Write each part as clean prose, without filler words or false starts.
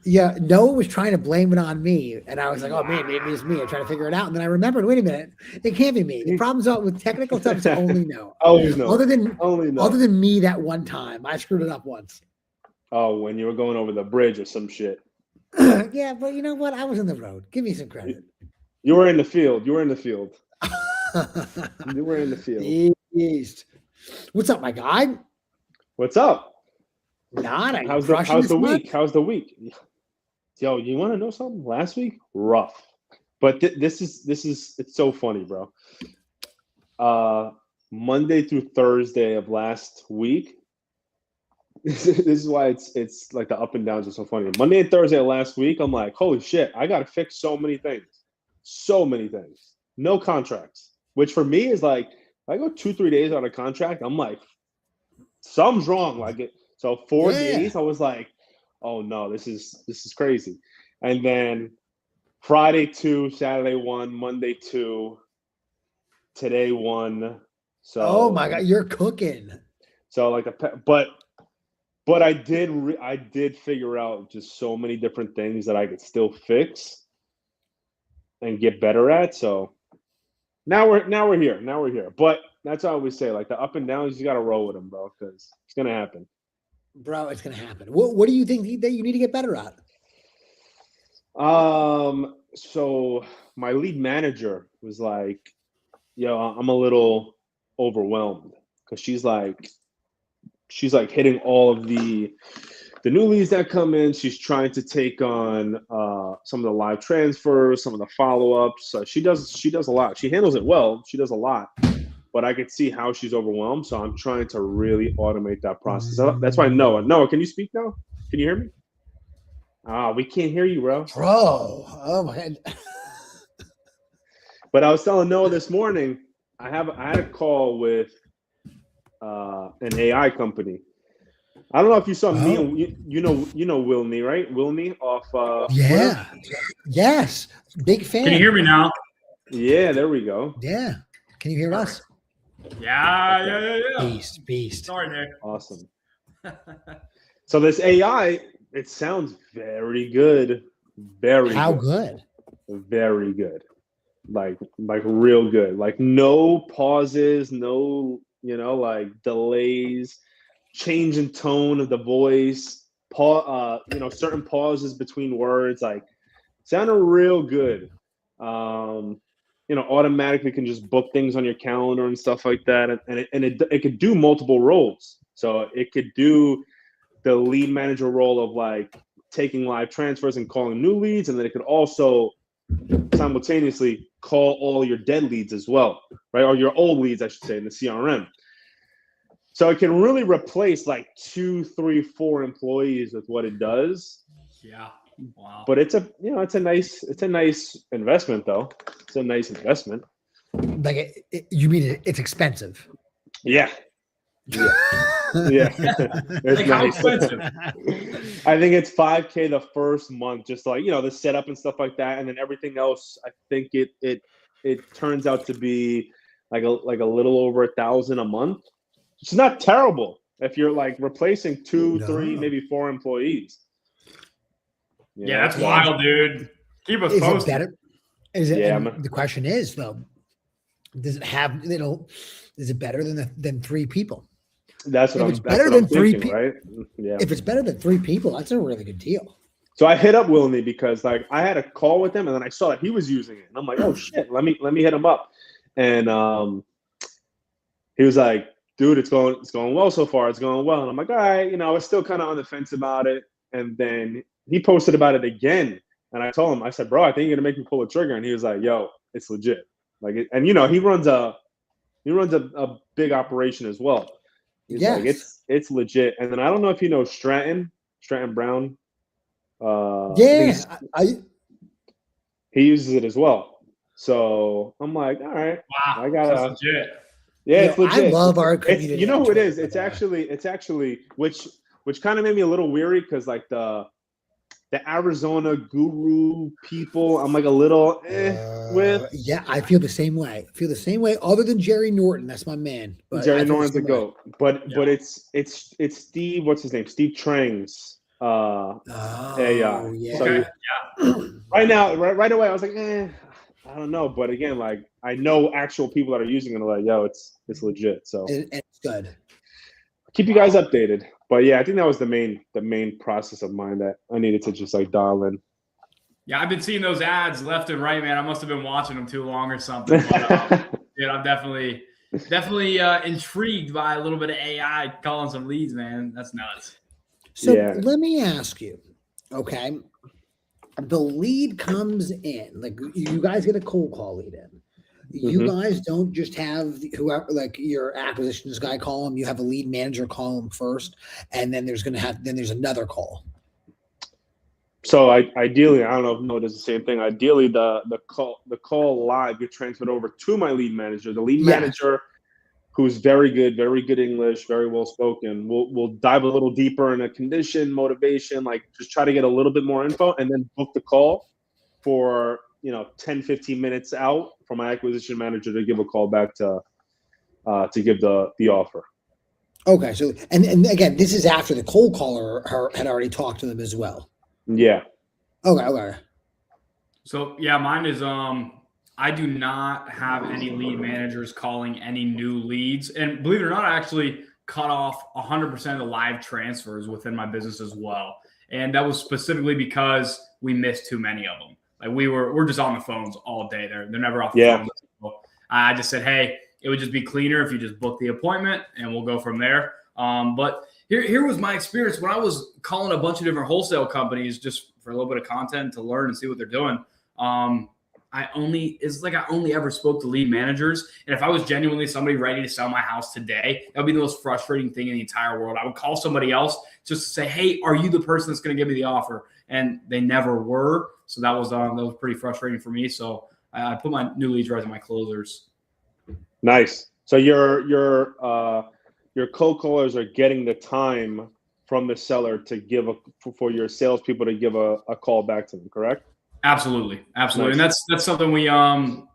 Yeah, Noah was trying to blame it on me, and I was like, "Oh man, maybe it's me." I'm trying to figure it out, and then I remembered, wait a minute, it can't be me. The problem's out with technical stuff is only Noah. Always Noah. Other than me, that one time I screwed it up once. Oh, when you were going over the bridge or some shit. Yeah, but you know what? I was in the road. Give me some credit. You were in the field. You were in the field. East. What's up, my guy? What's up? How's the week? How's the week? Yo, you want to know something? Last week, rough. But this is it's so funny, bro. Monday through Thursday of last week. This is why it's like the up and downs are so funny. Monday and Thursday of last week, I'm like, holy shit, I gotta fix so many things. No contracts. Which for me is like, if I go 2-3 days out of contract, I'm like, something's wrong. So 4 days, I was like, oh no, this is crazy. And then Friday 2, Saturday 1, Monday 2, today 1. So oh my god, you're cooking. So like but I did figure out just so many different things that I could still fix and get better at. So now we're here. But that's how I always say, like the up and downs, you got to roll with them, bro, because it's gonna happen. Bro, it's gonna happen. What do you think that you need to get better at? So my lead manager was like, yo, I'm a little overwhelmed because she's like hitting all of the new leads that come in. She's trying to take on some of the live transfers, some of the follow-ups. So she does a lot. She handles it well. She does a lot. But I could see how she's overwhelmed. So I'm trying to really automate that process. That's why Noah, can you speak now? Can you hear me? We can't hear you, bro. Oh my god. But I was telling Noah this morning, I had a call with an AI company. I don't know if you saw me. You know Wilney, right? Wilney off. Yeah. Yes. Big fan. Can you hear me now? Yeah, there we go. Yeah. Can you hear us? Yeah. Beast. Sorry, Nick. Awesome. So this AI, it sounds very good. How good? Very good. Like real good. Like no pauses, no, like delays, change in tone of the voice, certain pauses between words, like sounded real good. Automatically can just book things on your calendar and stuff like that. And it could do multiple roles. So it could do the lead manager role of like taking live transfers and calling new leads. And then it could also simultaneously call all your dead leads as well, right? Or your old leads, I should say, in the CRM. So it can really replace like 2, 3, 4 employees with what it does. Yeah. Wow. But it's a nice investment though. It's a nice investment. Like you mean it's expensive? Yeah. Yeah. It's like nice. How expensive? I think it's $5,000 the first month, just like the setup and stuff like that, and then everything else. I think it turns out to be like a little over $1,000 a month. It's not terrible if you're like replacing 2, 3, maybe 4 employees. Yeah, that's wild, dude. Keep us posted. Is it better? The question is though, is it better than 3 people? That's what it's better than 3 people, right? Yeah. If it's better than 3 people, that's a really good deal. So I hit up Wilney because like I had a call with him and then I saw that he was using it, and I'm like, oh shit, let me hit him up. And he was like, dude, it's going well so far. It's going well. And I'm like, all right, I was still kind of on the fence about it. And then he posted about it again. And I told him, I said, bro, I think you're gonna make me pull the trigger. And he was like, yo, it's legit. Like, and he runs a big operation as well. He's like, it's legit. And then I don't know if you know Stratton Brown. He uses it as well. So I'm like, all right, wow, I gotta. That's legit. Yeah, it's legit. I love our community. You know who it is? It's actually which kind of made me a little weary because like the Arizona guru people, I'm like a little with. Yeah, I feel the same way. Other than Jerry Norton, that's my man. Jerry Norton's a goat, but it's Steve. What's his name? Steve Trang's AI. Oh, yeah. So Okay. right away, I was like, I don't know. But again, like I know actual people that are using it are like, yo, it's legit. So It's good. keep you guys updated. But yeah, I think that was the main process of mine that I needed to just like dial in. Yeah, I've been seeing those ads left and right, man. I must have been watching them too long or something. But dude, I'm definitely intrigued by a little bit of AI calling some leads, man. That's nuts. So Yeah. let me ask you, okay? The lead comes in, like you guys get a cold call lead in. You guys don't just have whoever, like your acquisitions guy call them. You have a lead manager call them first, and then there's another call. So ideally, I don't know if Noah does the same thing. Ideally, the call live get transferred over to my lead manager. The lead manager, who's very good English, very well spoken, will dive a little deeper in a condition, motivation, like just try to get a little bit more info, and then book the call for 10, 15 minutes out for my acquisition manager to give a call back to give the offer. Okay, so and again, this is after the cold caller had already talked to them as well. Yeah. Okay. So yeah, mine is I do not have any lead managers calling any new leads. And believe it or not, I actually cut off 100% of the live transfers within my business as well. And that was specifically because we missed too many of them. Like we're just on the phones all day. They're never off the phone. I just said, hey, it would just be cleaner if you just book the appointment and we'll go from there. But here was my experience when I was calling a bunch of different wholesale companies just for a little bit of content to learn and see what they're doing. I only ever spoke to lead managers. And if I was genuinely somebody ready to sell my house today, that would be the most frustrating thing in the entire world. I would call somebody else just to say, hey, are you the person that's going to give me the offer? And they never were. So that was pretty frustrating for me. So I put my new leads right to my closers. Nice. So your cold callers are getting the time from the seller to give for your salespeople to give a call back to them, correct? Absolutely. Nice. And that's something we have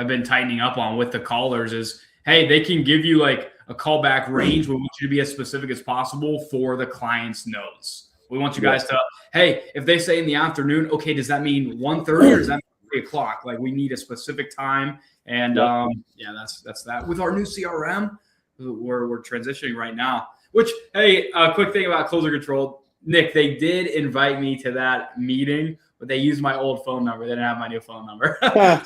been tightening up on with the callers is, hey, they can give you like a callback range. We want you to be as specific as possible for the client's notes. We want you guys to, hey, if they say in the afternoon, okay, does that mean 1:30 or does that mean 3 o'clock? Like we need a specific time. And that's that. With our new CRM, we're transitioning right now. Which, hey, a quick thing about Closer Control, Nick, they did invite me to that meeting, but they used my old phone number. They didn't have my new phone number. Okay. Yeah,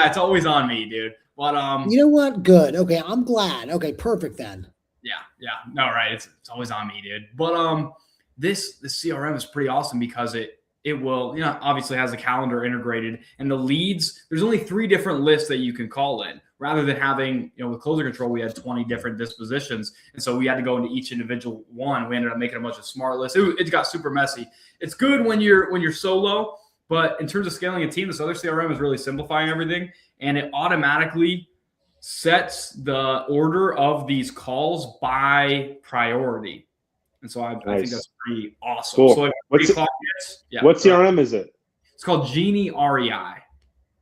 it's always on me, dude. But you know what? Good. Okay, I'm glad. Okay, perfect then. Yeah. No, right. It's always on me, dude. But this CRM is pretty awesome because it will, obviously has a calendar integrated, and the leads, there's only 3 different lists that you can call in rather than having, with Closer Control, we had 20 different dispositions. And so we had to go into each individual one. We ended up making a bunch of smart lists. It got super messy. It's good when you're solo, but in terms of scaling a team, this other CRM is really simplifying everything. And it automatically sets the order of these calls by priority. And so I think that's pretty awesome. Cool. So what CRM is it? It's called Genie REI.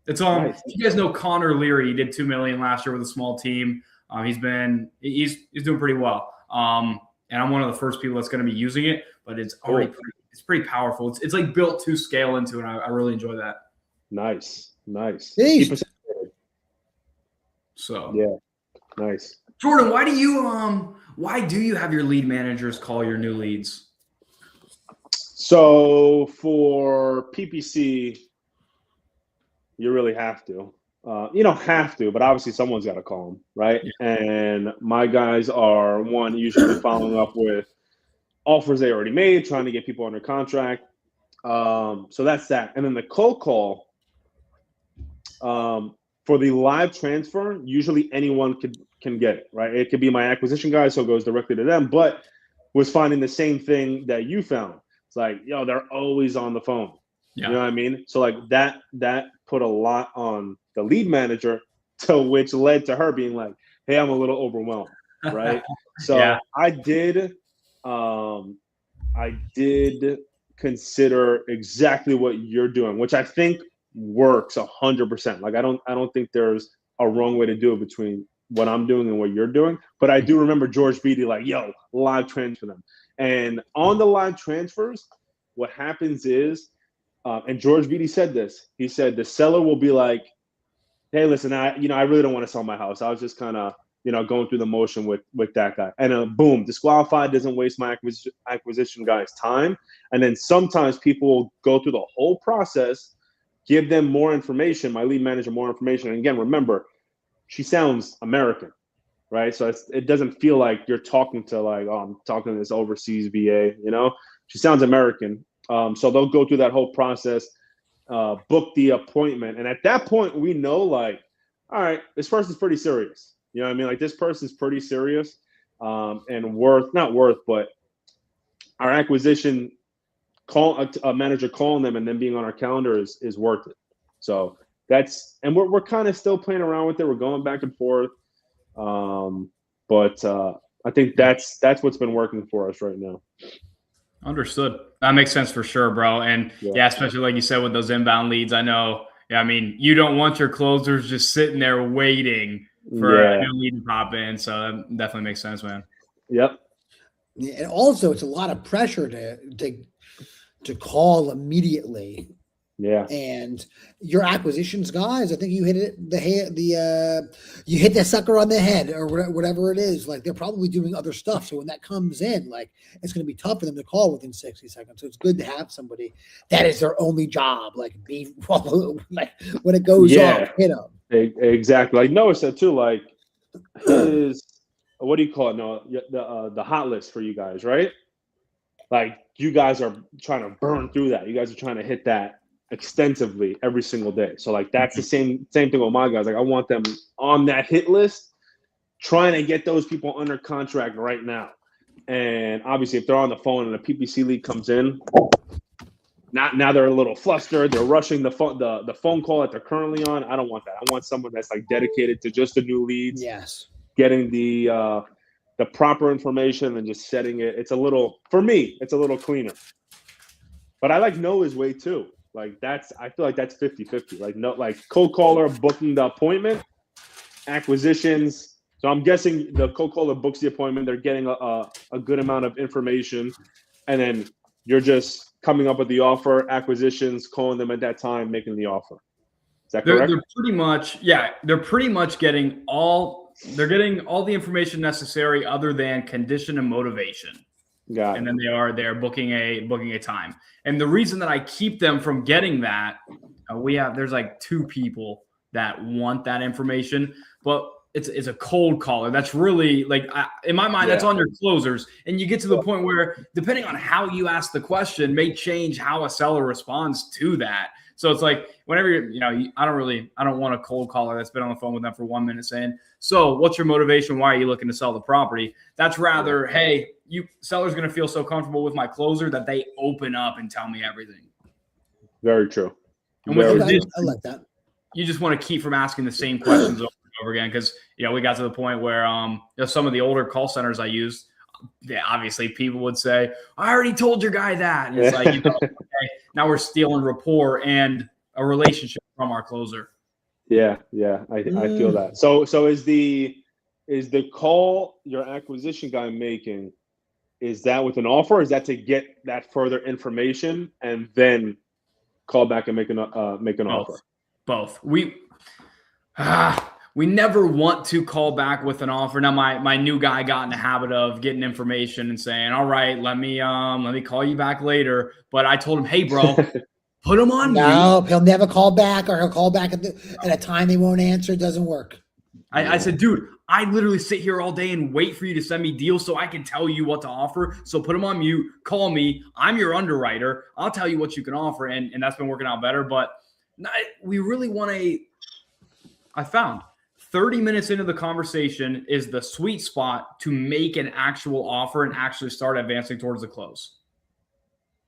It's nice. You guys know Connor Leary. He did $2 million last year with a small team. He's doing pretty well. And I'm one of the first people that's going to be using it. But it's already pretty powerful. It's like built to scale into, and I really enjoy that. Nice. So yeah, nice. Jordan, why do you have your lead managers call your new leads? So for PPC, you really have to. You don't have to, but obviously someone's got to call them, right? Yeah. And my guys are usually following up with offers they already made, trying to get people under contract. So that's that. And then the cold call, for the live transfer, usually anyone can get it, right? It could be my acquisition guy, so it goes directly to them, but was finding the same thing that you found. It's like, they're always on the phone. Yeah. You know what I mean? So like that put a lot on the lead manager, to which led to her being like, hey, I'm a little overwhelmed, right? So yeah. I did consider exactly what you're doing, which I think works 100%. Like I don't think there's a wrong way to do it between what I'm doing and what you're doing. But I do remember George Beatty like, live transfer them. And on the live transfers, what happens is, and George Vitti said this. He said the seller will be like, "Hey, listen, I really don't want to sell my house. I was just kind of going through the motion with that guy." And boom, disqualified, doesn't waste my acquisition guy's time. And then sometimes people will go through the whole process, give them more information, my lead manager more information. And again, remember, she sounds American, right? So it doesn't feel like you're talking to like, oh, I'm talking to this overseas VA, She sounds American. So they'll go through that whole process, book the appointment. And at that point, we know like, all right, this person's pretty serious. You know what I mean? Like this person's pretty serious and not worth, but our acquisition call a manager calling them and then being on our calendar is worth it. So and we're kind of still playing around with it. We're going back and forth. But I think that's what's been working for us right now. Understood. That makes sense for sure, bro. And yeah, especially like you said with those inbound leads, I know. Yeah, I mean, you don't want your closers just sitting there waiting for a new lead to pop in. So that definitely makes sense, man. Yep. And also, it's a lot of pressure to call immediately. Yeah. And your acquisitions guys, I think you hit you hit that sucker on the head or whatever it is. Like they're probably doing other stuff. So when that comes in, like it's going to be tough for them to call within 60 seconds. So it's good to have somebody that is their only job. Like like when it goes off, hit them. Exactly. Like Noah said too. Like what do you call it? No, the hot list for you guys, right? Like you guys are trying to burn through that. You guys are trying to hit that extensively every single day. So like that's the same thing with my guys. Like I want them on that hit list, trying to get those people under contract right now. And obviously if they're on the phone and a PPC lead comes in, now they're a little flustered, they're rushing the phone call that they're currently on. I don't want that. I want someone that's like dedicated to just the new leads. Yes. Getting the proper information and just setting it. For me, it's a little cleaner. But I like Noah's way too. Like I feel like that's 50-50. Like cold caller booking the appointment, acquisitions. So I'm guessing the cold caller books the appointment. They're getting a good amount of information, and then you're just coming up with the offer, acquisitions, calling them at that time, making the offer. Is that correct? They're pretty much getting all the information necessary other than condition and motivation. Got it. And then they're booking a time. And the reason that I keep them from getting that, there's like 2 people that want that information, but it's a cold caller. That's really like in my mind, that's on your closers. And you get to the point where depending on how you ask the question may change how a seller responds to that. So it's like whenever I don't want a cold caller that's been on the phone with them for 1 minute saying, "So what's your motivation? Why are you looking to sell the property?" That's rather, hey, seller's going to feel so comfortable with my closer that they open up and tell me everything. Very true. And I like that. You just want to keep from asking the same questions over and over again. Cause we got to the point where, some of the older call centers I used, obviously people would say, "I already told your guy that." And it's like, okay, now we're stealing rapport and a relationship from our closer. Yeah. I feel that. So is the call your acquisition guy making, is that with an offer? Or is that to get that further information and then call back and make an offer? Both. We never want to call back with an offer. Now my new guy got in the habit of getting information and saying, "All right, let me call you back later." But I told him, "Hey, bro, put him on." No, he'll never call back, or he'll call back at a time he won't answer. It doesn't work. I said, "Dude, I literally sit here all day and wait for you to send me deals so I can tell you what to offer. So put them on mute, call me. I'm your underwriter. I'll tell you what you can offer." And that's been working out better. But we really want I found 30 minutes into the conversation is the sweet spot to make an actual offer and actually start advancing towards the close.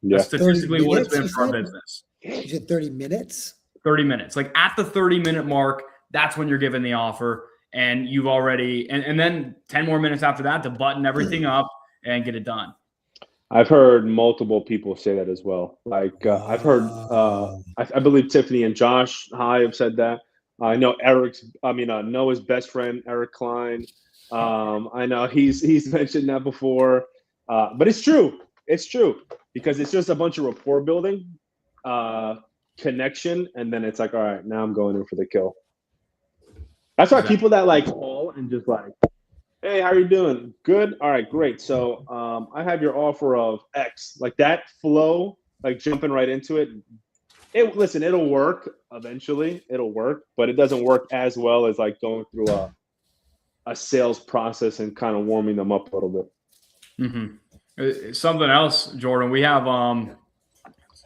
Yeah. That's statistically what it's been for our business. You said 30 minutes? 30 minutes. Like at the 30-minute mark, that's when you're given the offer. And you've already, and then 10 more minutes after that to button everything up and get it done. I've heard multiple people say that as well. Like I've heard, I believe Tiffany and Josh High have said that. I know Noah's best friend, Eric Klein. I know he's mentioned that before. But it's true. It's true because it's just a bunch of rapport building, connection, and then it's like, all right, now I'm going in for the kill. That's why people that like call and just like, hey, how are you doing? Good. All right, great. So I have your offer of X. Like that flow, like jumping right into it. Listen, it'll work eventually. It'll work, but it doesn't work as well as like going through a sales process and kind of warming them up a little bit. Mm-hmm. Something else, Jordan. We have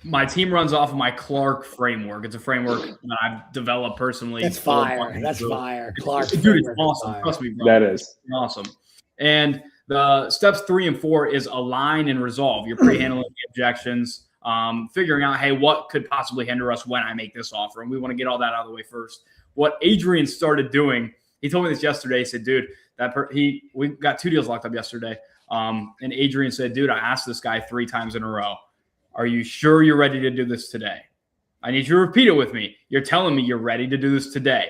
my team runs off of my Clark framework. It's a framework that I've developed personally. That's fire. That's fire. Clark, dude, it's awesome. Trust me, bro. That is awesome. And the steps 3 and 4 is align and resolve. You're pre-handling the objections, figuring out, hey, what could possibly hinder us when I make this offer? And we want to get all that out of the way first. What Adrian started doing, he told me this yesterday. He said, dude, we got 2 deals locked up yesterday. And Adrian said, dude, I asked this guy 3 times in a row, are you sure you're ready to do this today? I need you to repeat it with me. You're telling me you're ready to do this today.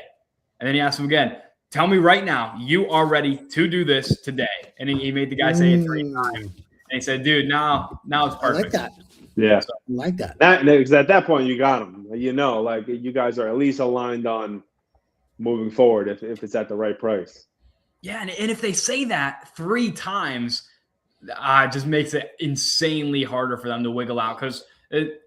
And then he asked him again, tell me right now, you are ready to do this today. And he made the guy say it 3 times. And he said, dude, now it's perfect. I like that. Yeah. So, I like that. Because at that point, you got them. You know, like you guys are at least aligned on moving forward if it's at the right price. Yeah. And if they say that 3 times, it just makes it insanely harder for them to wiggle out because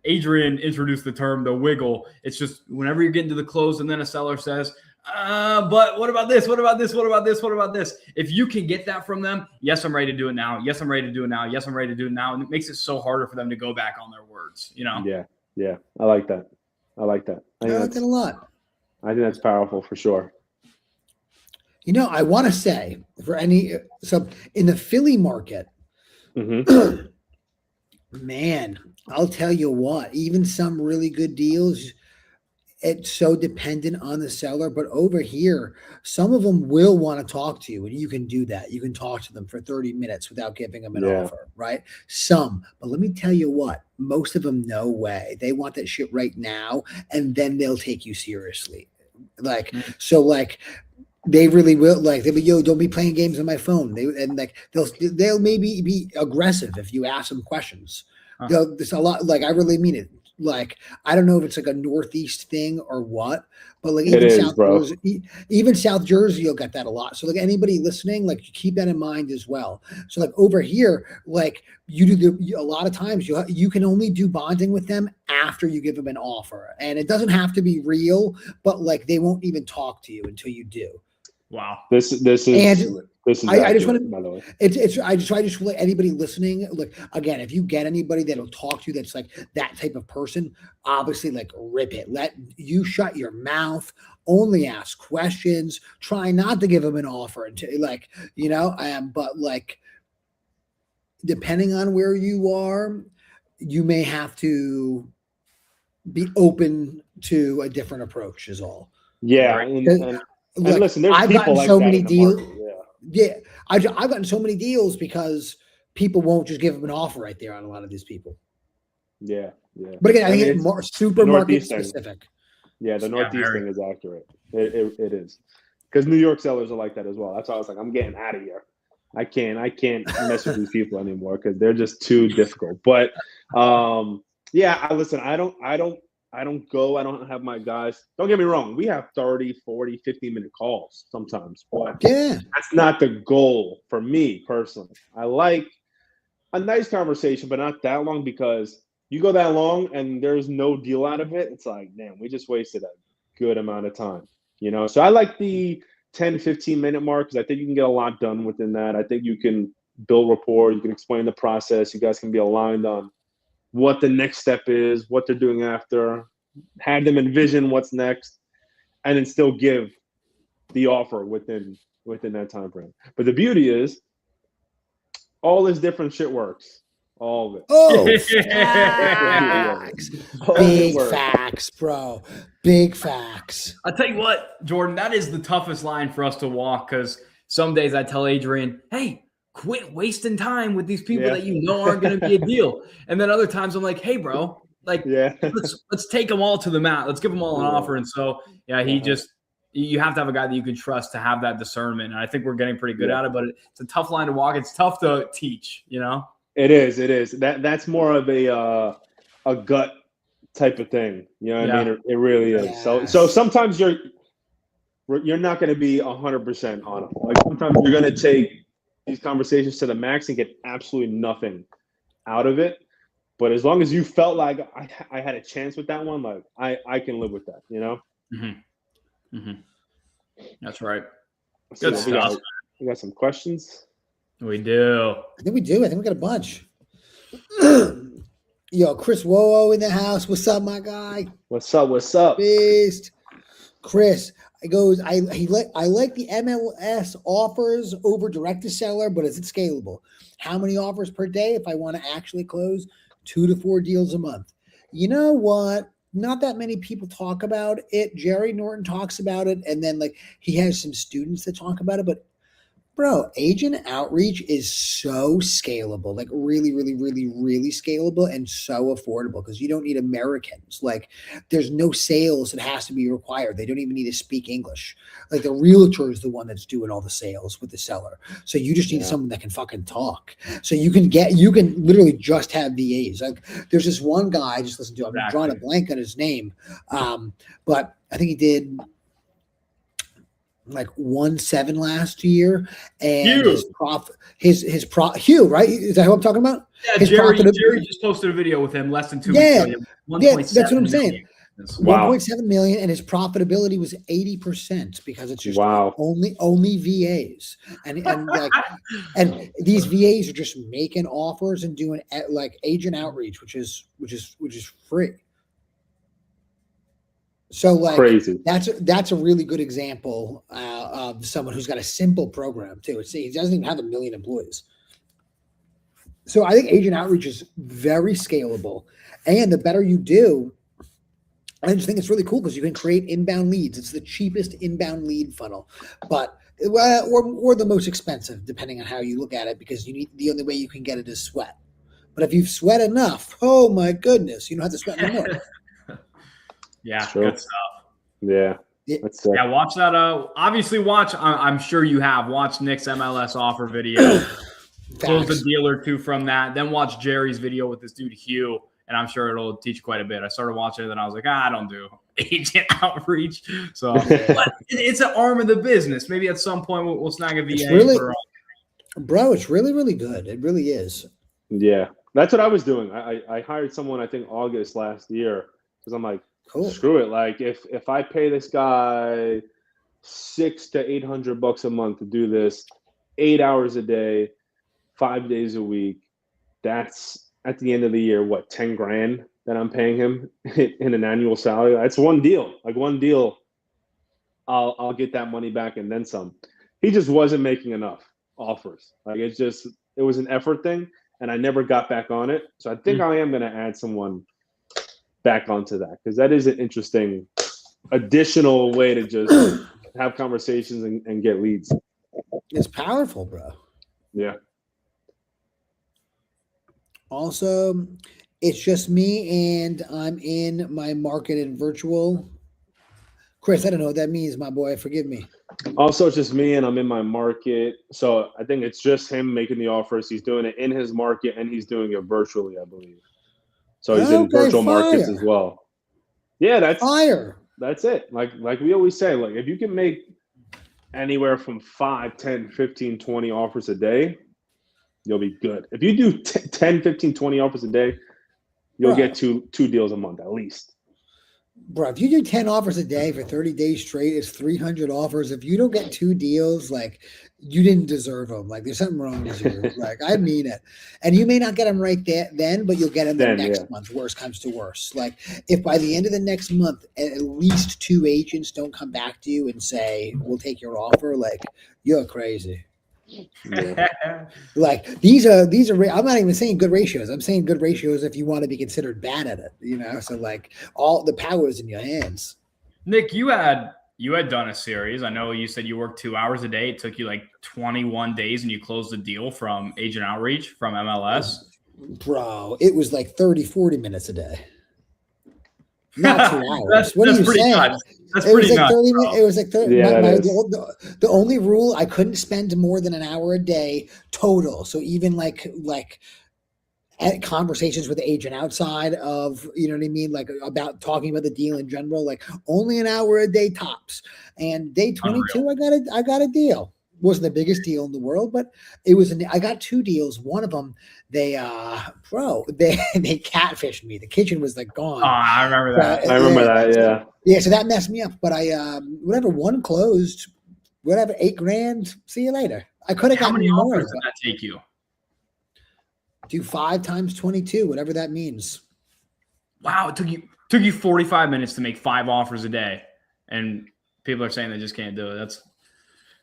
Adrian introduced the term the wiggle. It's just whenever you're getting to the close and then a seller says, but what about this? What about this? What about this? What about this? If you can get that from them, yes, I'm ready to do it now. Yes, I'm ready to do it now. Yes, I'm ready to do it now. And it makes it so harder for them to go back on their words, you know? Yeah. I like that. I like that a lot. I think that's powerful for sure. You know, I want to say so in the Philly market, man, I'll tell you what, even some really good deals, it's so dependent on the seller. But over here, some of them will want to talk to you, and you can do that. You can talk to them for 30 minutes without giving them an offer, right? Some, but let me tell you what, most of them, no way. They want that shit right now, and then they'll take you seriously. They really will. Like they'll be, yo, don't be playing games on my phone. They'll maybe be aggressive if you ask them questions. There's a lot. Like I really mean it. Like I don't know if it's like a Northeast thing or what, but like even South Jersey, you'll get that a lot. So like anybody listening, like keep that in mind as well. So like over here, like a lot of times you can only do bonding with them after you give them an offer, and it doesn't have to be real, but like they won't even talk to you until you do. Wow. This is I just want to, by the way, I just want anybody listening, like, again, if you get anybody that'll talk to you, that's like that type of person, obviously like rip it, let you shut your mouth, only ask questions, try not to give them an offer until like, but like, depending on where you are, you may have to be open to a different approach is all. Yeah. And listen, there's I've people gotten like so that many in the deals. market. I've gotten so many deals because people won't just give them an offer right there on a lot of these people. Yeah. But again, I think it's more supermarket specific. Yeah, the Northeast thing is accurate. It is because New York sellers are like that as well. That's why I was like, I'm getting out of here. I can't mess with these people anymore because they're just too difficult. But listen, I don't have my guys. Don't get me wrong. We have 30, 40, 50-minute calls sometimes. But that's not the goal for me personally. I like a nice conversation, but not that long because you go that long and there's no deal out of it. It's like, man, we just wasted a good amount of time, So I like the 10, 15-minute mark because I think you can get a lot done within that. I think you can build rapport. You can explain the process. You guys can be aligned on what the next step is, what they're doing after, have them envision what's next, and then still give the offer within that time frame. But the beauty is all this different shit works. All of it. Oh, facts. Big facts, bro. Big facts. I'll tell you what, Jordan, that is the toughest line for us to walk because some days I tell Adrian, hey, quit wasting time with these people that you know aren't going to be a deal. And then other times I'm like, hey, bro, let's take them all to the mat. Let's give them all an offer. And so, you have to have a guy that you can trust to have that discernment. And I think we're getting pretty good at it, but it's a tough line to walk. It's tough to teach, It is. It is. That's more of a gut type of thing. You know what I mean? It really is. Yes. So sometimes you're not going to be 100% on it. Like sometimes you're going to take these conversations to the max and get absolutely nothing out of it. But as long as you felt like I had a chance with that one, like I can live with that. You know? Mm-hmm. Mm-hmm. That's right. So Good stuff. We got some questions. We do. I think we do. I think we got a bunch. Yo, Chris Wowo in the house. What's up, my guy? What's up? What's up? Beast. Chris, I like the MLS offers over direct to seller, but is it scalable? How many offers per day if I want to actually close 2 to 4 deals a month? You know what? Not that many people talk about it. Jerry Norton talks about it, and then like he has some students that talk about it, but bro, agent outreach is so scalable, like really, really, really, really scalable and so affordable because you don't need Americans. Like there's no sales that has to be required. They don't even need to speak English. Like the realtor is the one that's doing all the sales with the seller. So you just need someone that can fucking talk. So you can literally just have VAs. Like there's this one guy I just listened to, I'm drawing a blank on his name. But I think he did like 1.7 last year, and Hugh, right? Is that who I'm talking about? Yeah, Jerry just posted a video with him less than 2 weeks ago. That's what I'm saying. Wow. 1.7 million, and his profitability was 80% because it's just only VAs, and and these VAs are just making offers and doing like agent outreach, which is free. So like crazy. That's a really good example of someone who's got a simple program too. He doesn't even have 1 million employees. So I think agent outreach is very scalable, and the better you do, I just think it's really cool because you can create inbound leads. It's the cheapest inbound lead funnel, but or the most expensive, depending on how you look at it, because the only way you can get it is sweat. But if you've sweat enough, oh my goodness, you don't have to sweat anymore. Yeah, good stuff. Yeah. Watch that. Obviously, I'm sure you have watched Nick's MLS offer video. Close a deal or two from that. Then watch Jerry's video with this dude Hugh, and I'm sure it'll teach quite a bit. I started watching it, and I was like, I don't do agent outreach. So but it's an arm of the business. Maybe at some point we'll snag a VA. Bro, it's really, really good. It really is. Yeah, that's what I was doing. I hired someone, I think August last year, because I'm like, cool. Screw it. Like if I pay this guy $600 to $800 a month to do this 8 hours a day, 5 days a week, that's at the end of the year, what, 10 grand that I'm paying him in an annual salary? That's one deal. Like one deal, I'll get that money back and then some. He just wasn't making enough offers. Like it was an effort thing, and I never got back on it. So I think I am going to add someone back onto that, because that is an interesting additional way to just have conversations and get leads. It's powerful, bro. Yeah. Also, it's just me, and I'm in my market in virtual. Chris, I don't know what that means, my boy. Forgive me. Also, it's just me, and I'm in my market. So I think it's just him making the offers. He's doing it in his market, and he's doing it virtually, I believe. So he's in virtual markets as well. Yeah, that's fire. That's it. Like we always say, like if you can make anywhere from 5, 10, 15, 20 offers a day, you'll be good. If you do 10, 15, 20 offers a day, you'll get two deals a month at least. Bro, if you do 10 offers a day for 30 days straight, it's 300 offers. If you don't get 2 deals, like you didn't deserve them. Like there's something wrong with you. Like I mean it. And you may not get them right then, but you'll get them the next month. Worst comes to worst. Like if by the end of the next month, at least 2 agents don't come back to you and say, we'll take your offer, like you're crazy. Yeah. Like these are I'm not even saying good ratios. I'm saying good ratios if you want to be considered bad at it, so like all the power is in your hands. Nick, you had done a series. I know you said you worked 2 hours a day. It took you like 21 days and you closed the deal from agent outreach from MLS. Bro, it was like 30-40 minutes a day. Not 2 hours. What are you saying? Nuts. That's pretty nuts. It was like 30. Yeah, the only rule, I couldn't spend more than an hour a day total. So even like conversations with the agent outside of, you know what I mean, like about talking about the deal in general, like only an hour a day tops. And day 22, I got a deal. Wasn't the biggest deal in the world, but it was. I got 2 deals. One of them, they catfished me. The kitchen was like gone. Oh, I remember that. I remember that. Yeah. Yeah, so that messed me up. But I whatever, one closed, whatever, $8,000. See you later. I could have How gotten many more. offers did that take you? Do 5 times 22, whatever that means. Wow, it took you 45 minutes to make 5 offers a day, and people are saying they just can't do it. That's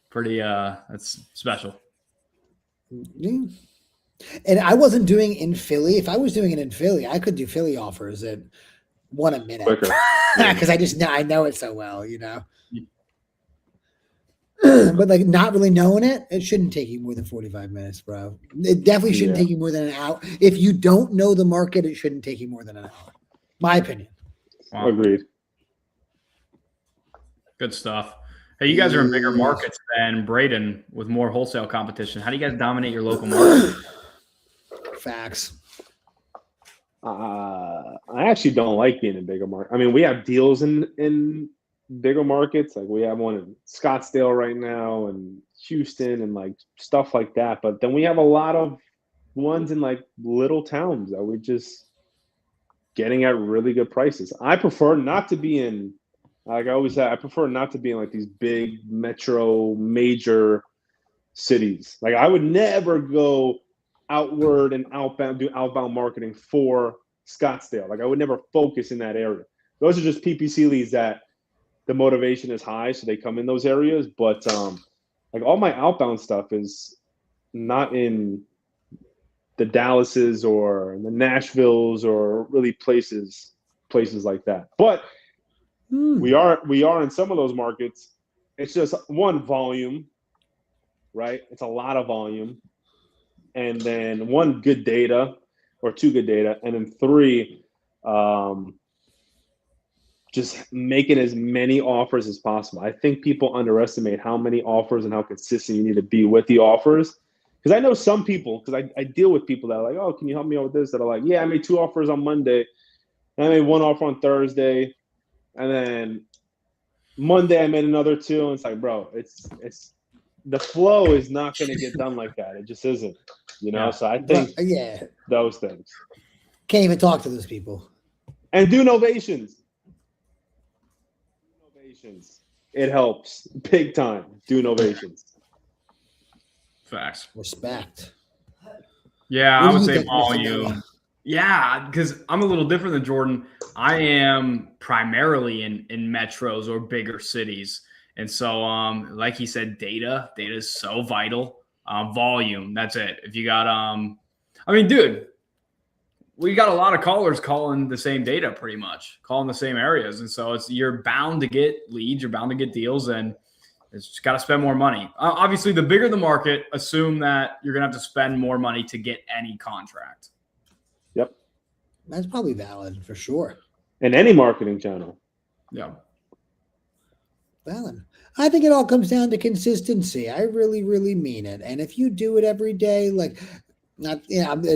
pretty. That's special. Yeah. And I wasn't doing in Philly. If I was doing it in Philly, I could do Philly offers at 1 a minute because I know it so well, you know. But like not really knowing it, it shouldn't take you more than 45 minutes, bro. It definitely shouldn't take you more than an hour. If you don't know the market, it shouldn't take you more than an hour. My opinion. Wow. Agreed. Good stuff. Hey, you guys are in bigger markets than Braden with more wholesale competition. How do you guys dominate your local market? Facts. I actually don't like being in bigger market. I mean, we have deals in bigger markets. Like we have one in Scottsdale right now and Houston and like stuff like that. But then we have a lot of ones in like little towns that we're just getting at really good prices. I prefer not to be in, like I always say, I prefer not to be in like these big metro major cities. Like I would never go outward and do outbound marketing for Scottsdale. Like I would never focus in that area. Those are just PPC leads that the motivation is high, so they come in those areas. But like all my outbound stuff is not in the Dallases or the Nashvilles or really places like that. But we are in some of those markets. It's just one, volume, right? It's a lot of volume. And then 1, good data or 2 good data. And then 3, just making as many offers as possible. I think people underestimate how many offers and how consistent you need to be with the offers. Because I know some people, because I deal with people that are like, oh, can you help me out with this? That are like, yeah, I made 2 offers on Monday. And I made 1 offer on Thursday. And then Monday I made another 2. And it's like, bro, it's the flow is not going to get done like that. It just isn't, you know? So I think those things. Can't even talk to those people. And do novations. It helps big time. Do novations. Facts. Respect. Yeah, I would say volume. Yeah, because I'm a little different than Jordan. I am primarily in metros or bigger cities. And so, like he said, data is so vital. Volume, that's it. If you got, I mean, dude, we got a lot of callers calling the same data, pretty much calling the same areas, and so you're bound to get leads, you're bound to get deals, and it's just got to spend more money. Obviously, the bigger the market, assume that you're gonna have to spend more money to get any contract. Yep, that's probably valid for sure. In any marketing channel. Yeah. Valid. I think it all comes down to consistency. I really, really mean it. And if you do it every day, like,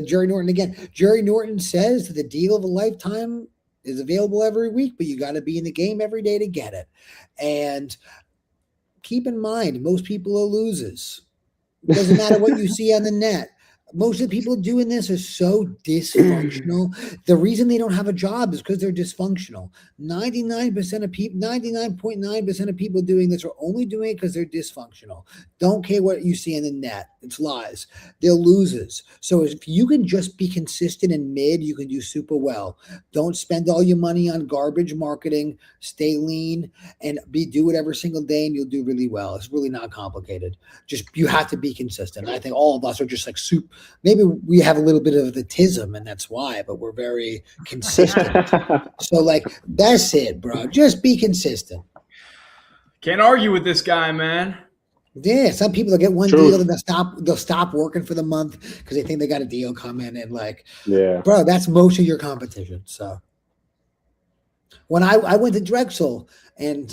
Jerry Norton again. Jerry Norton says that the deal of a lifetime is available every week, but you got to be in the game every day to get it. And keep in mind, most people are losers. It doesn't matter what you see on the net. Most of the people doing this are so dysfunctional. The reason they don't have a job is because they're dysfunctional. 99% of people, 99.9% of people doing this are only doing it because they're dysfunctional. Don't care what you see in the net. It's lies. They're losers. So if you can just be consistent and mid, you can do super well. Don't spend all your money on garbage marketing. Stay lean and do it every single day and you'll do really well. It's really not complicated. Just you have to be consistent. I think all of us are just like super. Maybe we have a little bit of the tism and that's why, but we're very consistent. So like, that's it, bro. Just be consistent. Can't argue with this guy, man. Yeah, some people will get one deal and they'll stop working for the month because they think they got a deal coming and like, bro, that's most of your competition. So when I went to Drexel and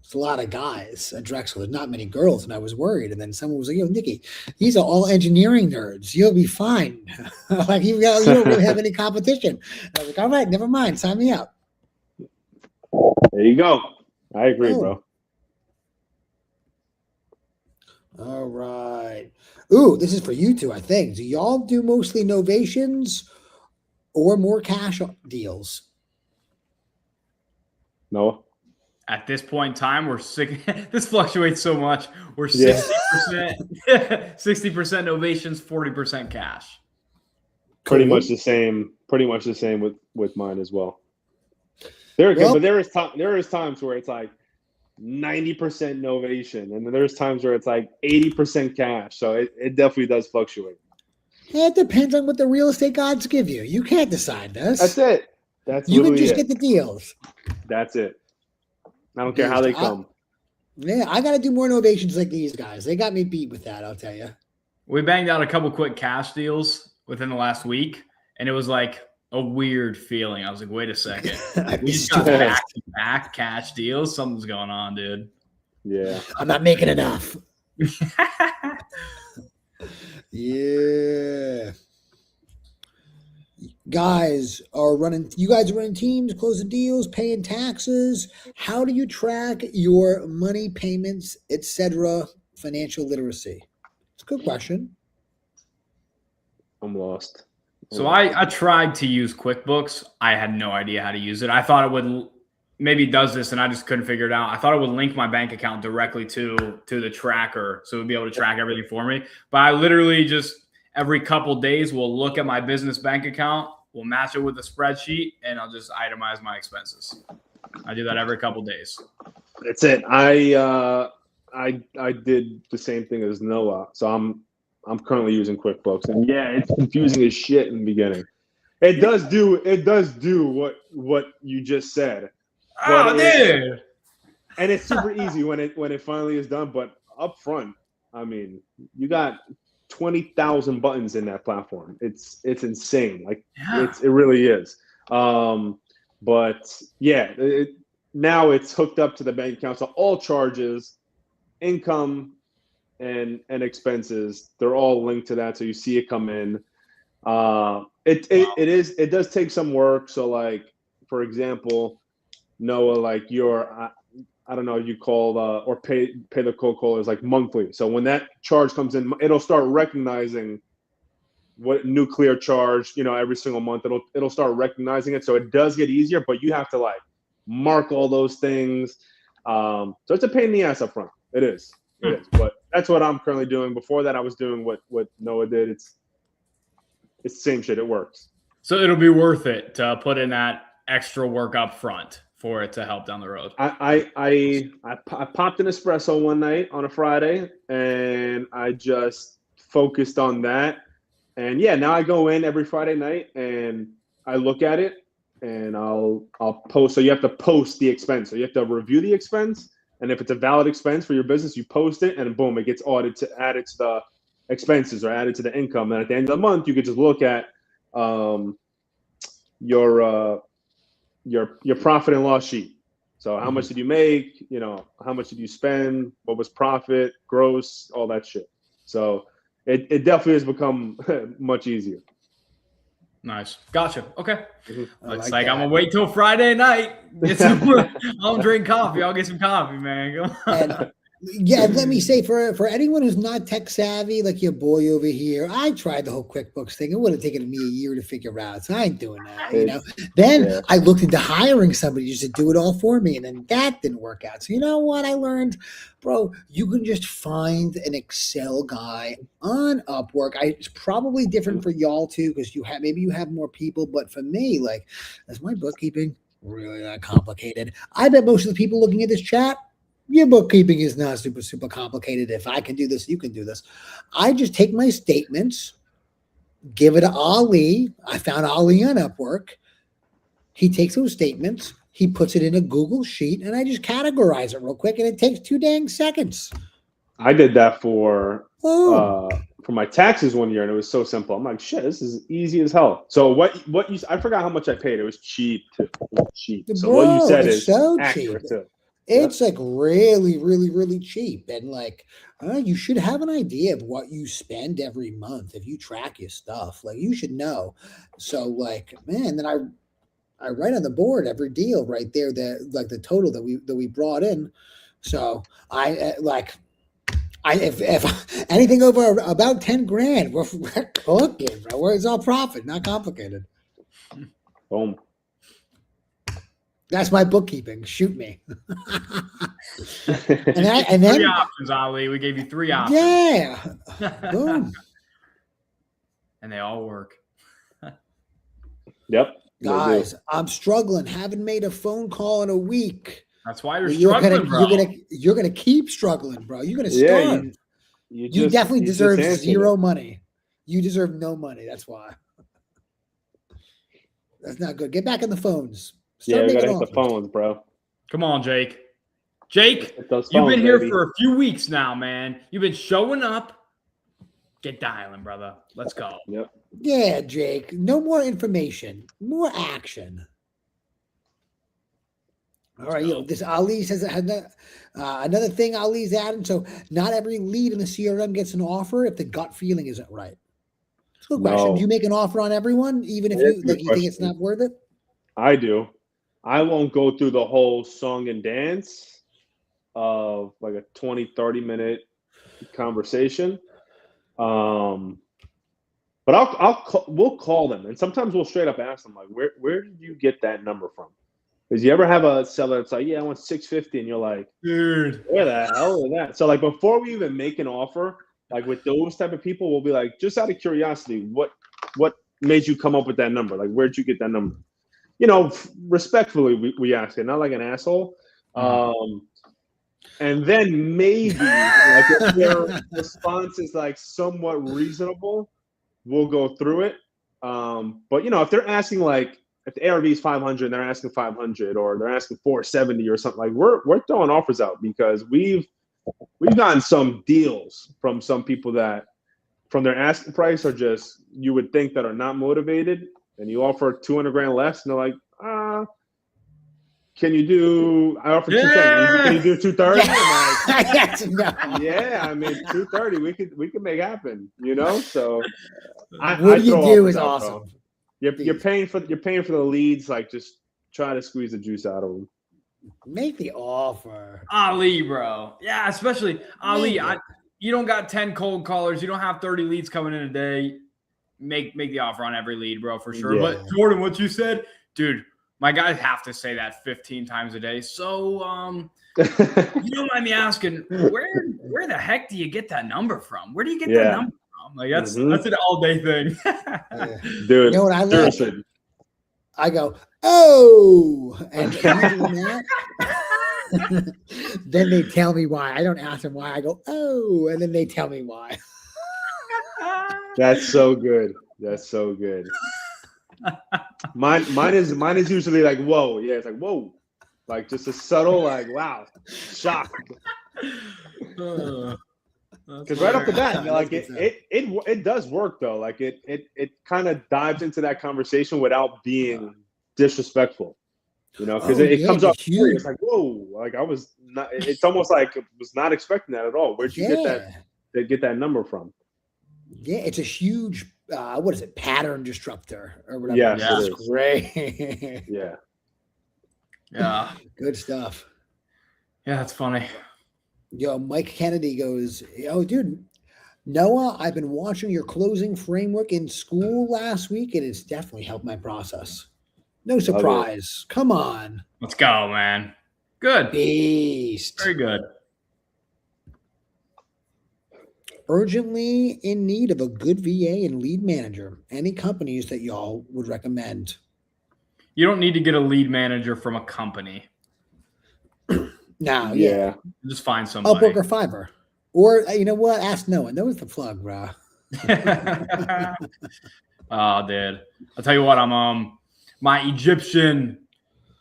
It's a lot of guys at Drexel. There's not many girls, and I was worried. And then someone was like, "Yo, Nikki, these are all engineering nerds. You'll be fine. Like you don't really have any competition." I was like, "All right, never mind. Sign me up." There you go. I agree, bro. All right. Ooh, this is for you two, I think. Do y'all do mostly novations or more cash deals? No. At this point in time, we're sick. This fluctuates so much. We're 60%, 60% novations, 40% cash. Pretty much the same. Pretty much the same with mine as well. But there is times where it's like 90% novation, and then there's times where it's like 80% cash. So it definitely does fluctuate. It depends on what the real estate gods give you. You can't decide this. That's it. You can just get the deals. That's it. I don't care how they come. I got to do more novations like these guys. They got me beat with that, I'll tell you. We banged out a couple quick cash deals within the last week, and it was like a weird feeling. I was like, wait a second. We just got back-to-back cash deals. Something's going on, dude. Yeah. I'm not making enough. Yeah. You guys are running teams, closing deals, paying taxes. How do you track your money payments, etc., financial literacy? It's a good question. I'm lost. So I tried to use QuickBooks. I had no idea how to use it. I thought it would maybe it does this, and I just couldn't figure it out. I thought it would link my bank account directly to the tracker, so it would be able to track everything for me. But I literally just every couple days will look at my business bank account, we'll match it with a spreadsheet, and I'll just itemize my expenses. I do that every couple days. That's it. I did the same thing as Noah, so I'm currently using QuickBooks, and yeah, it's confusing as shit in the beginning. It does do what you just said. Oh, dude! And it's super easy when it finally is done. But up front, I mean, you got 20,000 buttons in that platform. It's insane. Like it really is. But yeah, now it's hooked up to the bank account, so all charges, income, and expenses, they're all linked to that, so you see it come in. It does take some work. So like, for example, Noah, like your I don't know, you call or pay the cold callers like monthly. So when that charge comes in, it'll start recognizing what nuclear charge, every single month. It'll start recognizing it. So it does get easier, but you have to like mark all those things. So it's a pain in the ass up front. It is. But that's what I'm currently doing. Before that, I was doing what Noah did. It's the same shit. It works. So it'll be worth it to put in that extra work up front for it to help down the road. I popped an espresso one night on a Friday, and I just focused on that. And yeah, now I go in every Friday night and I look at it, and I'll post. So you have to post the expense. So you have to review the expense. And if it's a valid expense for your business, you post it, and boom, it gets added to the expenses or added to the income. And at the end of the month, you could just look at your profit and loss sheet. So how much did you make? How much did you spend? What was profit, gross, all that shit. So it definitely has become much easier. Nice. Gotcha. Okay. Mm-hmm. Looks like I'm going to wait till Friday night. I'll drink coffee. I'll get some coffee, man. Yeah, let me say for anyone who's not tech savvy, like your boy over here, I tried the whole QuickBooks thing. It would have taken me a year to figure out. So I ain't doing that, Then I looked into hiring somebody just to do it all for me, and then that didn't work out. So you know what I learned? Bro, you can just find an Excel guy on Upwork. It's probably different for y'all too, because maybe you have more people, but for me, like, is my bookkeeping really that complicated? I bet most of the people looking at this chat, your bookkeeping is not super, super complicated. If I can do this, you can do this. I just take my statements, give it to Ali. I found Ali on Upwork. He takes those statements, he puts it in a Google sheet, and I just categorize it real quick, and it takes 2 dang seconds. I did that for my taxes one year, and it was so simple. I'm like, shit, this is easy as hell. So I forgot how much I paid. It was cheap too. It was cheap. So what you said is so accurate too. It's like really, really, really cheap. And like, you should have an idea of what you spend every month if you track your stuff. Like you should know. So like, man, then I write on the board every deal right there that like the total that we brought in. So if anything over about 10 grand, we're cooking, bro. It's all profit, not complicated. Boom. That's my bookkeeping. Shoot me. and then three options, Ali. We gave you 3 options. Yeah. Boom. And they all work. Yep. Guys, I'm struggling. Haven't made a phone call in a week. That's why you're struggling, bro. You're gonna keep struggling, bro. You're gonna starve. You definitely deserve zero money. You deserve no money. That's why. That's not good. Get back on the phones. Yeah, we gotta hit the phones, bro. Come on, Jake. Jake, you've been here for a few weeks now, man. You've been showing up. Get dialing, brother. Let's go. Yep. Yeah, Jake. No more information. More action. All right, this Ali says another thing Ali's adding. So not every lead in the CRM gets an offer if the gut feeling isn't right. It's a good question. Do you make an offer on everyone, even if you think it's not worth it? I do. I won't go through the whole song and dance of like a 20, 30-minute conversation. But we'll call them, and sometimes we'll straight up ask them like, where did you get that number from? Because you ever have a seller that's like, yeah, I want 650, and you're like, dude, where the hell is that? So like before we even make an offer, like with those type of people, we'll be like, just out of curiosity, what made you come up with that number? Like, where'd you get that number? You know, respectfully, we ask it, not like an asshole. And then maybe like if their response is like somewhat reasonable, we'll go through it. But you know, if they're asking like, if the ARV is 500 and they're asking 500 or they're asking 470 or something, like we're throwing offers out because we've gotten some deals from some people that from their asking price are just, you would think that are not motivated, and you offer 200 grand less and they're like, can you do, I offer 210, can you do 230? I'm like, yeah, I mean 230 we could make happen, you know? So what you do is awesome. Bro. You're paying for the leads, like just try to squeeze the juice out of them. Make the offer. Ali, bro. Yeah, especially Ali. You don't got 10 cold callers. You don't have 30 leads coming in a day. Make the offer on every lead, bro, for sure. Yeah. But Jordan, what you said, dude, my guys have to say that 15 times a day. So you don't mind me asking, where the heck do you get that number from? Where do you get that number from? Like that's an all day thing. Dude, you know what I love? I go, oh, and then they tell me why. I don't ask them why. I go, oh, and then they tell me why. That's so good. That's so good. Mine is usually like, whoa. Yeah, it's like, whoa. Like just a subtle, like, wow, shock. Because right off the bat, like it does work though. Like it kind of dives into that conversation without being disrespectful, you know. Because it comes up, it's like, whoa, like I was not. It's almost like I was not expecting that at all. Where'd you get that number from? Yeah, it's a huge. What is it? Pattern disruptor or whatever. Yeah, it's great. Yeah, good stuff. Yeah, that's funny. Yo, Mike Kennedy goes, oh, dude, Noah, I've been watching your closing framework in school last week, and it's definitely helped my process. No surprise. Come on. Let's go, man. Good. Beast. Very good. Urgently in need of a good VA and lead manager. Any companies that y'all would recommend? You don't need to get a lead manager from a company. No, just find somebody. Upwork or Fiverr, or you know what? Ask Noah. Noah's the plug, bro. Oh, dude, I'll tell you what. I'm my Egyptian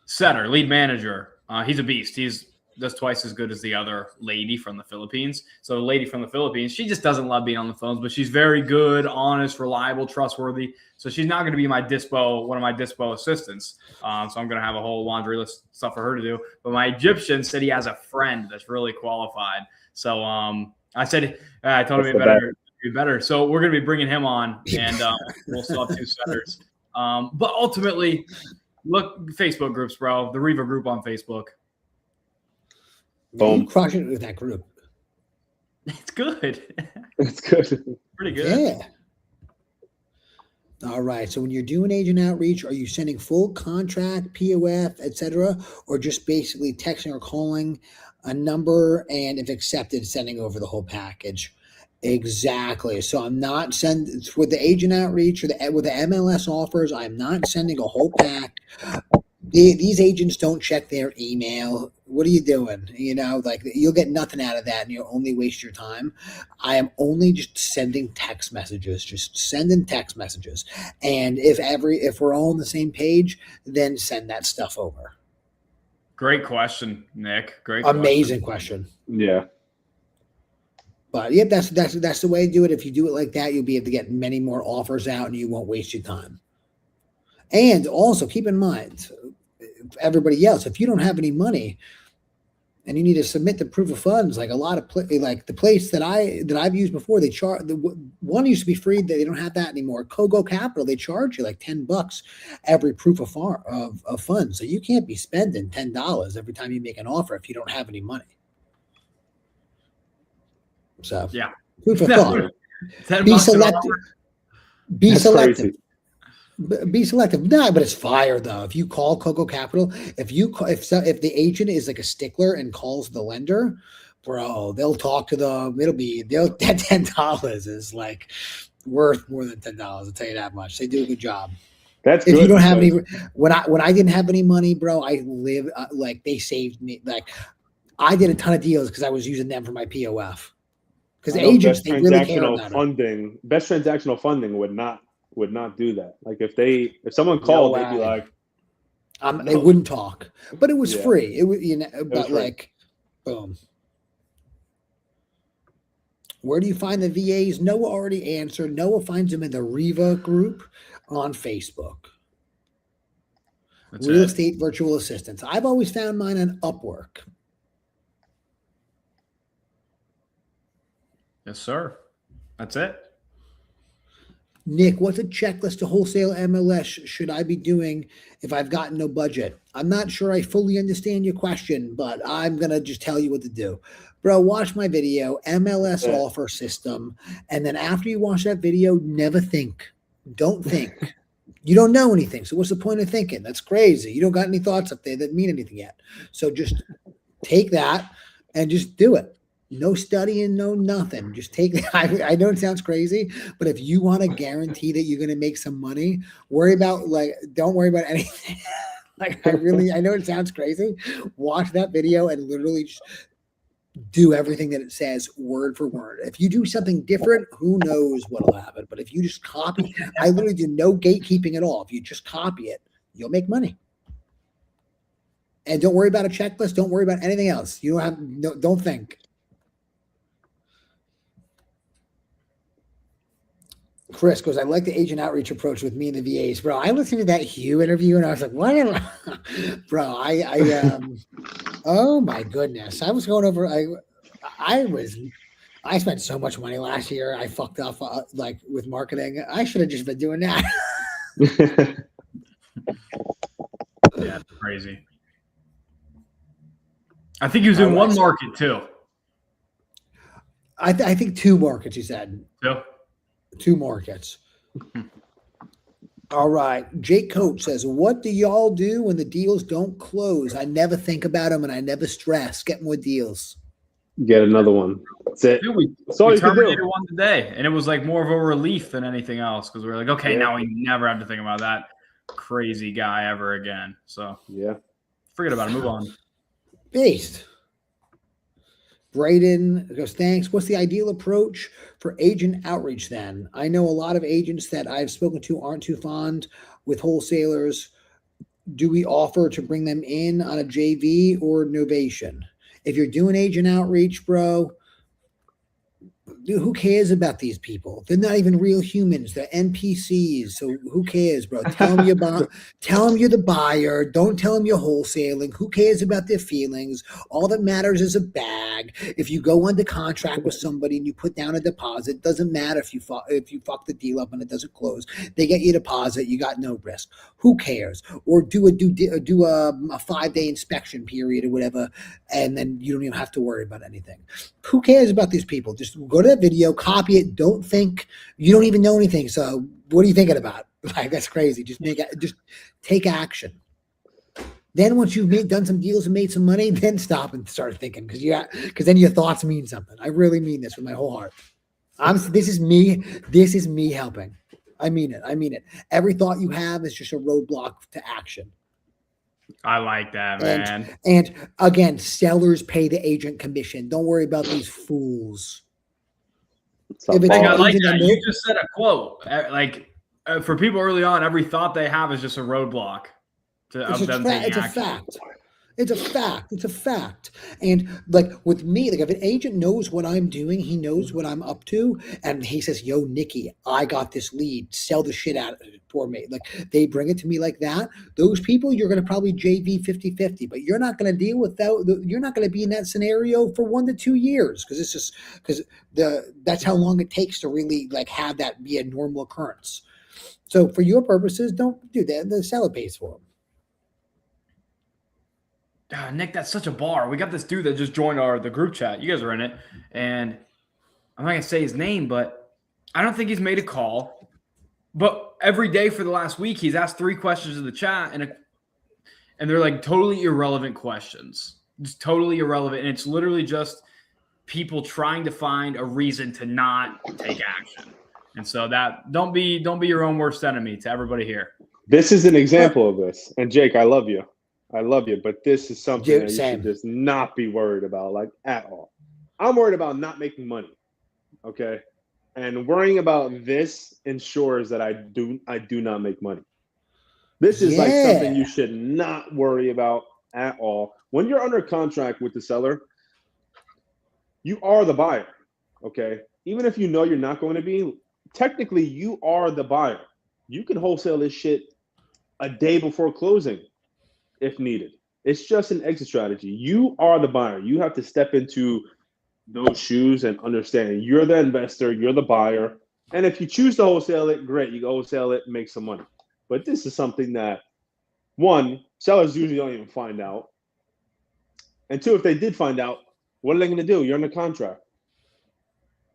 setter, lead manager. He's a beast. He's does twice as good as the other lady from the Philippines. So the lady from the Philippines, she just doesn't love being on the phones, but she's very good, honest, reliable, trustworthy. So she's not going to be one of my dispo assistants. So I'm going to have a whole laundry list of stuff for her to do. But my Egyptian said he has a friend that's really qualified. So I said, I told him he better be better. So we're going to be bringing him on, and we'll still have 2 setters. But ultimately, look, Facebook groups, bro. The Reva group on Facebook. Boom. Crushing it with that group. It's good. It's good. Pretty good. Yeah. All right. So when you're doing agent outreach, are you sending full contract, POF, etc., or just basically texting or calling a number, and if accepted, sending over the whole package? Exactly. So I'm not sending with the agent outreach or with the MLS offers. I'm not sending a whole pack. These agents don't check their email. What are you doing? Like you'll get nothing out of that, and you'll only waste your time. I am only just sending text messages. Just sending text messages. And if we're all on the same page, then send that stuff over. Great question, Nick. Amazing question. Yeah. But yeah, that's the way to do it. If you do it like that, you'll be able to get many more offers out, and you won't waste your time. And also keep in mind, everybody else, if you don't have any money and you need to submit the proof of funds, like a lot of like the place that I've used before, they charge one used to be free. They don't have that anymore. Kogo Capital, they charge you like $10 every proof of funds. So you can't be spending $10 every time you make an offer if you don't have any money. So yeah, food for thought. Be selective. Be selective. Crazy. Be selective. No, but it's fire though. If you call Coco Capital, if the agent is like a stickler and calls the lender, bro, they'll talk to them. That $10 is like worth more than $10. I'll tell you that much. They do a good job. That's if good. You don't have any. When I didn't have any money, bro, I live like they saved me. Like I did a ton of deals because I was using them for my POF. Because agents, they really care about funding. Best transactional funding would not do that. Like if someone called, they'd be like, no. They wouldn't talk. But it was free. It was but like, boom. Where do you find the VAs? Noah already answered. Noah finds them in the Reva group on Facebook. Real estate virtual assistants. I've always found mine on Upwork. Yes, sir. That's it. Nick, what's a checklist to wholesale MLS should I be doing if I've got no budget? I'm not sure I fully understand your question, but I'm going to just tell you what to do. Bro, watch my video, MLS offer system, and then after you watch that video, never think. Don't think. You don't know anything, so what's the point of thinking? That's crazy. You don't got any thoughts up there that mean anything yet. So just take that and just do it. No studying, no nothing. Just take it. I know it sounds crazy, but if you want to guarantee that you're going to make some money, don't worry about anything. I know it sounds crazy. Watch that video and literally just do everything that it says word for word. If you do something different, who knows what'll happen. But if you just copy, I literally do no gatekeeping at all. If you just copy it, you'll make money. And don't worry about a checklist. Don't worry about anything else. Don't think. Chris goes, I like the agent outreach approach with me and the VAs. Bro, I listened to that Hugh interview and I was like, what? Bro, oh my goodness. I was going over, I spent so much money last year. I fucked up with marketing. I should have just been doing that. Yeah, it's crazy. I think he was in one market too. I think 2 markets, he said. Two. 2 markets. All right. Jake Coach says, what do y'all do when the deals don't close? I never think about them and I never stress. Get more deals. Get another one. That's it. Dude, we terminated one today, and it was like more of a relief than anything else because we were like, okay, now we never have to think about that crazy guy ever again. So forget about it. Move on. Based. Braden goes, thanks. What's the ideal approach for agent outreach then? I know a lot of agents that I've spoken to aren't too fond with wholesalers. Do we offer to bring them in on a JV or novation? If you're doing agent outreach, bro, dude, who cares about these people? They're not even real humans. They're NPCs. So who cares, bro? Tell them you're the buyer. Don't tell them you're wholesaling. Who cares about their feelings? All that matters is a bag. If you go under contract with somebody and you put down a deposit, doesn't matter if you fuck the deal up and it doesn't close. They get your deposit. You got no risk. Who cares? Or do a 5-day inspection period or whatever, and then you don't even have to worry about anything. Who cares about these people? Just go to that video, copy it. Don't think you don't even know anything. So what are you thinking about? Like, that's crazy. Just take action. Then once you've done some deals and made some money, then stop and start thinking because then your thoughts mean something. I really mean this with my whole heart. This is me helping. I mean it. Every thought you have is just a roadblock to action. I like that, man. And again, sellers pay the agent commission. Don't worry about these fools. I like that. You just said a quote. For people early on, every thought they have is just a roadblock of them taking action. It's a fact. It's a fact. It's a fact. And like with me, like if an agent knows what I'm doing, he knows what I'm up to, and he says, "Yo, Nikki, I got this lead. Sell the shit out of it for me." Like they bring it to me like that. Those people, you're going to probably JV 50-50, but you're not going to deal with that. You're not going to be in that scenario for 1 to 2 years because that's how long it takes to really like have that be a normal occurrence. So for your purposes, don't do that. The seller pays for them. Nick, that's such a bar. We got this dude that just joined the group chat. You guys are in it. And I'm not going to say his name, but I don't think he's made a call. But every day for the last week, he's asked 3 questions in the chat, and they're like totally irrelevant questions. Just totally irrelevant. And it's literally just people trying to find a reason to not take action. And so that don't be your own worst enemy to everybody here. This is an example of this. And Jake, I love you. But this is something that you should just not be worried about, like at all. I'm worried about not making money, okay? And worrying about this ensures that I do not make money. This is like something you should not worry about at all. When you're under contract with the seller, you are the buyer, okay? Even if you know you're not going to be, technically you are the buyer. You can wholesale this shit a day before closing if needed. It's just an exit strategy. You are the buyer. You have to step into those shoes and understand you're the investor, you're the buyer. And if you choose to wholesale it, great. You go wholesale it, make some money. But this is something that, 1, sellers usually don't even find out. And 2, if they did find out, what are they going to do? You're under contract.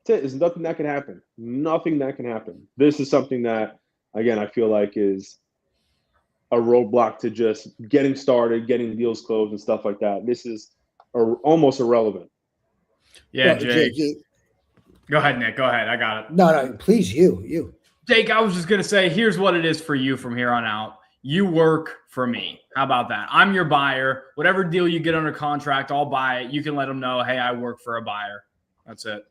That's it. There's nothing that can happen. Nothing that can happen. This is something that, again, I feel like is a roadblock to just getting started, getting deals closed and stuff like that. This is almost irrelevant. Yeah, Jake. Go ahead, Nick. Go ahead. I got it. No, please, you. Jake, I was just going to say, here's what it is for you from here on out. You work for me. How about that? I'm your buyer. Whatever deal you get under contract, I'll buy it. You can let them know, hey, I work for a buyer. That's it.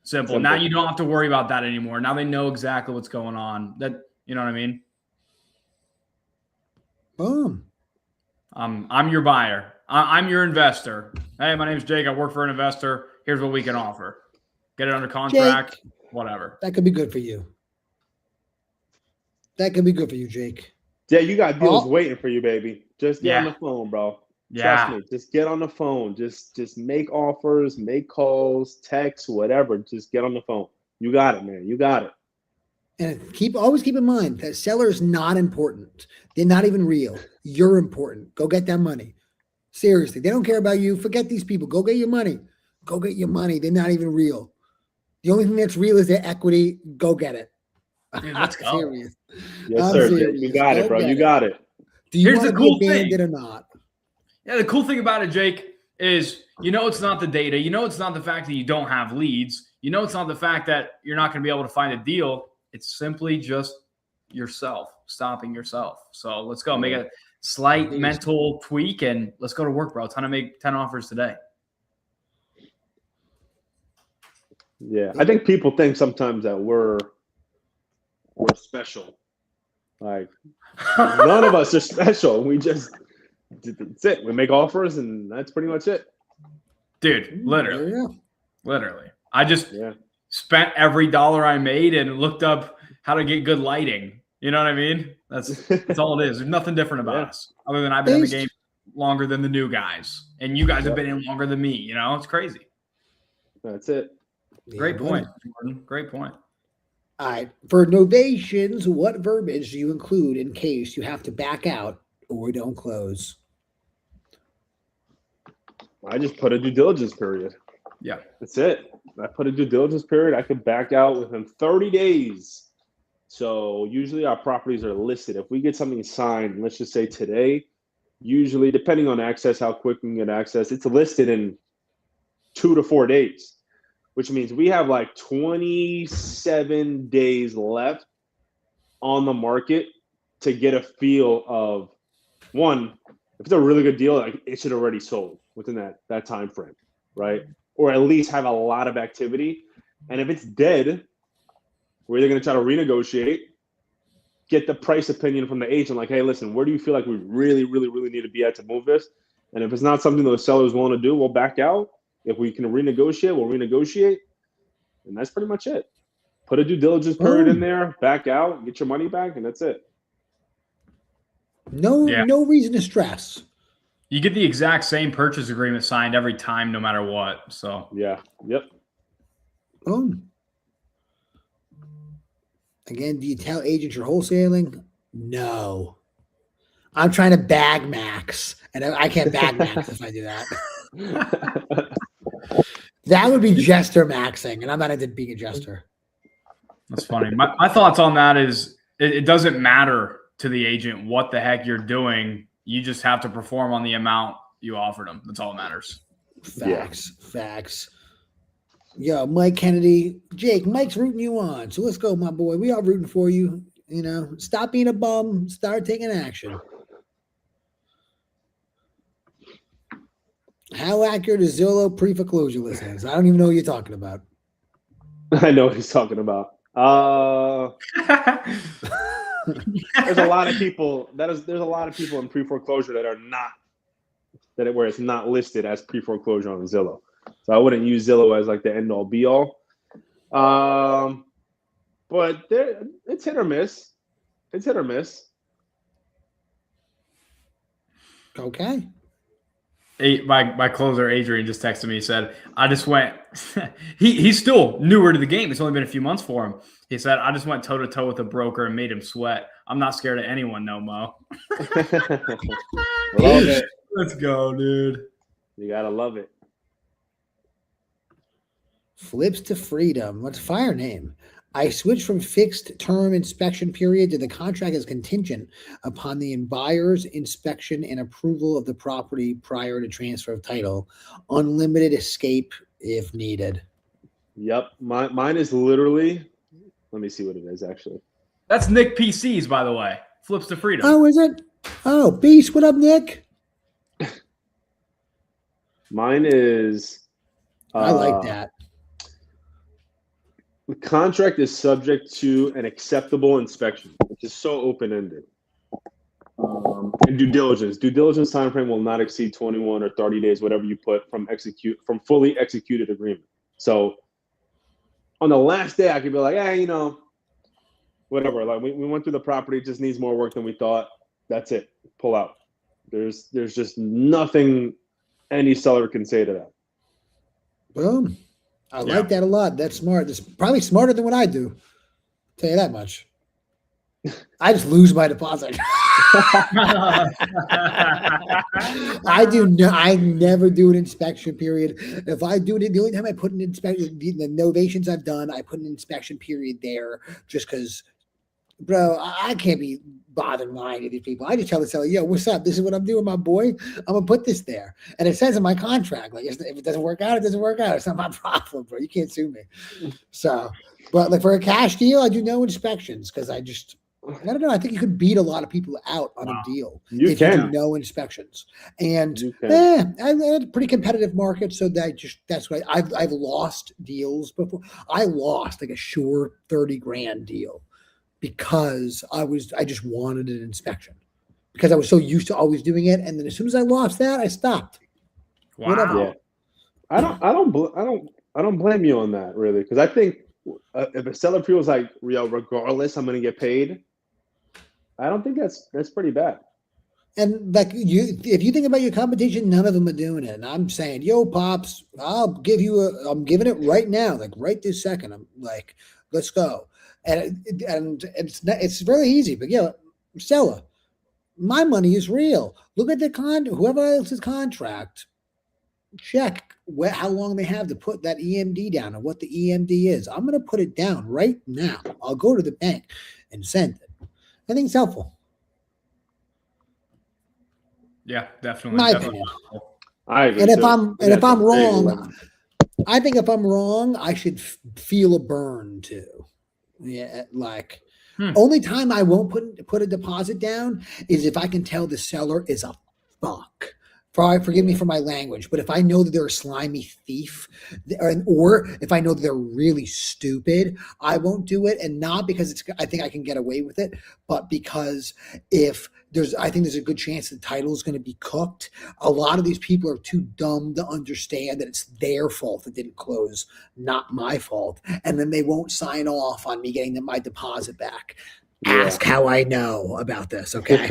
Simple. Now you don't have to worry about that anymore. Now they know exactly what's going on. You know what I mean? Boom. I'm your buyer. I'm your investor. Hey, my name's Jake. I work for an investor. Here's what we can offer. Get it under contract, Jake, whatever. That could be good for you. That could be good for you, Jake. Yeah, you got deals waiting for you, baby. Just get on the phone, bro. Yeah. Trust me. Just get on the phone. Just make offers, make calls, text, whatever. Just get on the phone. You got it, man. You got it. And always keep in mind that seller is not important. They're not even real. You're important. Go get that money. Seriously, they don't care about you. Forget these people. Go get your money. Go get your money. They're not even real. The only thing that's real is their equity. Go get it. Dude, let's go. Serious. Yes, sir. You got it, bro. You got it. Do you want to be a bandit or not? Yeah, the cool thing about it, Jake, is it's not the data. It's not the fact that you don't have leads. It's not the fact that you're not going to be able to find a deal. It's simply just yourself, stopping yourself. So let's go. Make a slight mental tweak, and let's go to work, bro. Time to make 10 offers today. Yeah, I think people think sometimes that we're special. Like, none of us are special. We just That's it. We make offers, and that's pretty much it. Dude, literally. Yeah. Literally. I just Yeah. spent every dollar I made and looked up how to get good lighting. You know what I mean? That's all it is. There's nothing different about us other than I've been in the game longer than the new guys, and you guys have been in longer than me. You know, it's crazy. That's it. Great point, Jordan. Great point. All right. For novations, what verbiage do you include in case you have to back out or don't close? I just put a due diligence period. Yeah. That's it. I put a due diligence period. I could back out within 30 days. So usually our properties are listed. If we get something signed, let's just say today, usually depending on access, how quick we can get access, it's listed in 2 to 4 days, which means we have like 27 days left on the market to get a feel of, one, if it's a really good deal, like it should already sold within that time frame, right? Or at least have a lot of activity. And if it's dead, we're either going to try to renegotiate, get the price opinion from the agent, like, hey, listen, where do you feel like we really, really, really need to be at to move this? And if it's not something the sellers want to do, we'll back out. If we can renegotiate, we'll renegotiate. And that's pretty much it. Put a due diligence period in there, back out, get your money back, and that's it. No reason to stress. You get the exact same purchase agreement signed every time, no matter what. So yeah, yep. Again, do you tell agents you're wholesaling? No. I'm trying to bag max, and I can't bag max if I do that. That would be jester maxing, and I'm not into being a jester. That's funny. My thoughts on that is it doesn't matter to the agent what the heck you're doing. You just have to perform on the amount you offered them. That's all that matters. Facts. Yo, Mike Kennedy. Jake, Mike's rooting you on. So let's go, my boy. We are rooting for you. You know, stop being a bum. Start taking action. How accurate is Zillow pre-foreclosure listings? I don't even know what you're talking about. I know what he's talking about. There's a lot of people there's a lot of people in pre-foreclosure that are not where it's not listed as pre-foreclosure on Zillow. So I wouldn't use Zillow as like the end all be all. But it's hit or miss. It's hit or miss. Okay. My closer Adrian just texted me. He said, "I just went." He's still newer to the game. It's only been a few months for him. He said, "I just went toe to toe with a broker and made him sweat. I'm not scared of anyone, no mo." Love it. Let's go, dude. You gotta love it. Flips to freedom. What's fire name? I switched from fixed term inspection period to the contract is contingent upon the buyer's inspection and approval of the property prior to transfer of title. Unlimited escape if needed. Yep. Mine is literally, let me see what it is actually. That's Nick PC's, by the way. Flips to freedom. Oh, is it? Oh, Beast. What up, Nick? Mine is. I like that. The contract is subject to an acceptable inspection, which is so open-ended. And due diligence. Due diligence time frame will not exceed 21 or 30 days, whatever you put from fully executed agreement. So on the last day, I could be like, hey, you know, whatever. Like we went through the property, it just needs more work than we thought. That's it. Pull out. There's just nothing any seller can say to that. Boom. I like that a lot. That's smart. That's probably smarter than what I do. Tell you that much. I just lose my deposit. I never do an inspection period. If I do it, the only time I put an inspection, the novations I've done, I put an inspection period there just because, bro, I can't be bothered lying to these people. I just tell the seller, yo, what's up? This is what I'm doing, my boy. I'm going to put this there. And it says in my contract, like, if it doesn't work out, it doesn't work out. It's not my problem, bro. You can't sue me. So, but like for a cash deal, I do no inspections because I don't know. I think you could beat a lot of people out on a deal if you do no inspections. And I had a pretty competitive market, so that's why I've lost deals before. I lost like a $30,000 deal because I just wanted an inspection. because I was so used to always doing it. And then as soon as I lost that, I stopped. Wow. Whatever. Yeah. I don't blame you on that really, because I think if a seller feels like, regardless, I'm going to get paid. I don't think that's pretty bad. And like if you think about your competition, none of them are doing it. And I'm saying, yo, pops, I'm giving it right now, like right this second. I'm like, let's go. And it's very easy, but yeah, seller, my money is real. Look at whoever else's contract. Check how long they have to put that EMD down and what the EMD is. I'm going to put it down right now. I'll go to the bank and send it. I think it's helpful. Yeah, definitely. My definitely. opinion. I agree. And if too. if I'm Big wrong, one. I think if I'm wrong, I should feel a burn too. Yeah, like only time I won't put a deposit down is if I can tell the seller is a fuck. Forgive me for my language, but if I know that they're a slimy thief, or if I know that they're really stupid, I won't do it. And not because I think I can get away with it, but because I think there's a good chance the title is going to be cooked. A lot of these people are too dumb to understand that it's their fault it didn't close, not my fault. And then they won't sign off on me getting my deposit back. Ask how I know about this, okay?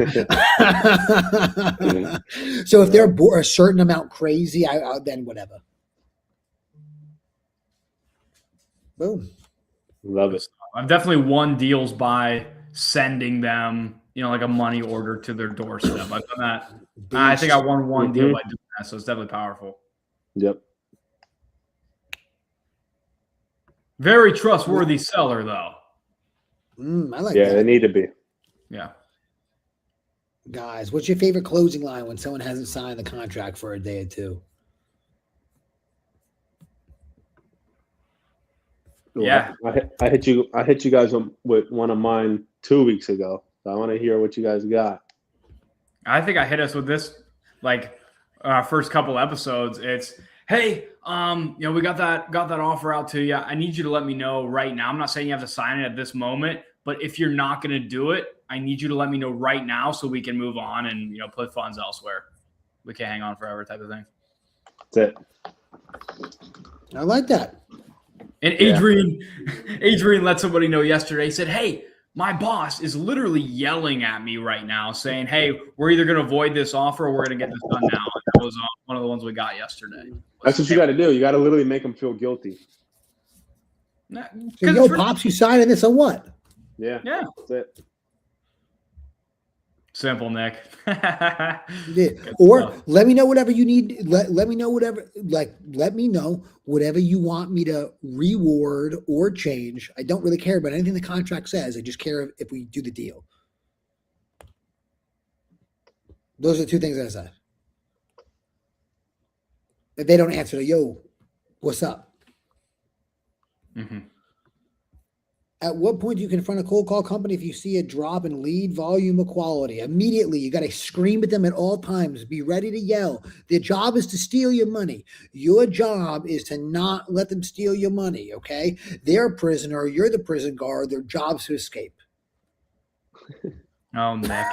So if they're a certain amount crazy, then whatever. Boom. Love it. I've definitely won deals by sending them, like a money order to their doorstep. I've done that. I think I won one deal by doing that, so it's definitely powerful. Yep. Very trustworthy seller, though. I like that. Yeah, they need to be. Yeah. Guys, what's your favorite closing line when someone hasn't signed the contract for a day or two? Yeah. I hit you guys with one of mine 2 weeks ago. So I want to hear what you guys got. I think I hit us with this like first couple episodes. It's, hey, we got that offer out to you. I need you to let me know right now. I'm not saying you have to sign it at this moment, but if you're not going to do it, I need you to let me know right now so we can move on and put funds elsewhere. We can't hang on forever, type of thing. That's it. I like that. And Adrian let somebody know yesterday. He said, hey, my boss is literally yelling at me right now saying, hey, we're either going to avoid this offer or we're going to get this done now. And that was one of the ones we got yesterday. That's what you got to do. You got to literally make them feel guilty. So, yo, Pops, you signing this or what? Yeah. That's it. Simple, Nick. Yeah. Or let me know whatever you need. Let me know whatever, let me know whatever you want me to reward or change. I don't really care about anything the contract says. I just care if we do the deal. Those are the two things I said. If they don't answer, yo, what's up? Mm-hmm. At what point do you confront a cold call company if you see a drop in lead volume or quality? Immediately, you got to scream at them at all times. Be ready to yell. Their job is to steal your money. Your job is to not let them steal your money, okay? They're a prisoner. You're the prison guard. Their job's to escape. Oh, Nick.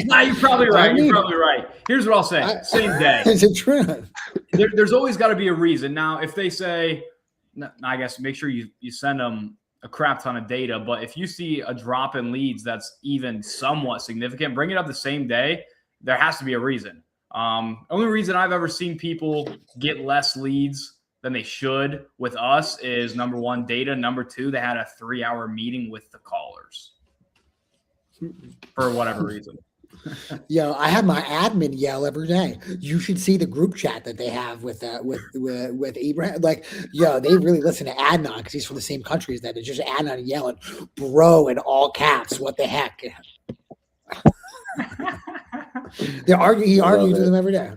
No, you're probably right. You're probably right. Here's what I'll say. Same day. It's a truth. There's always got to be a reason. Now, if they say, I guess make sure you send them a crap ton of data. But if you see a drop in leads that's even somewhat significant, bring it up the same day. There has to be a reason. Only reason I've ever seen people get less leads than they should with us is, number one, data. Number two, they had a 3-hour meeting with the callers for whatever reason. I have my admin yell every day. You should see the group chat that they have with Abraham. Like, they really listen to Adnan because he's from the same country as that. It's just Adnan yelling, bro, in all caps. What the heck? He argues with them every day.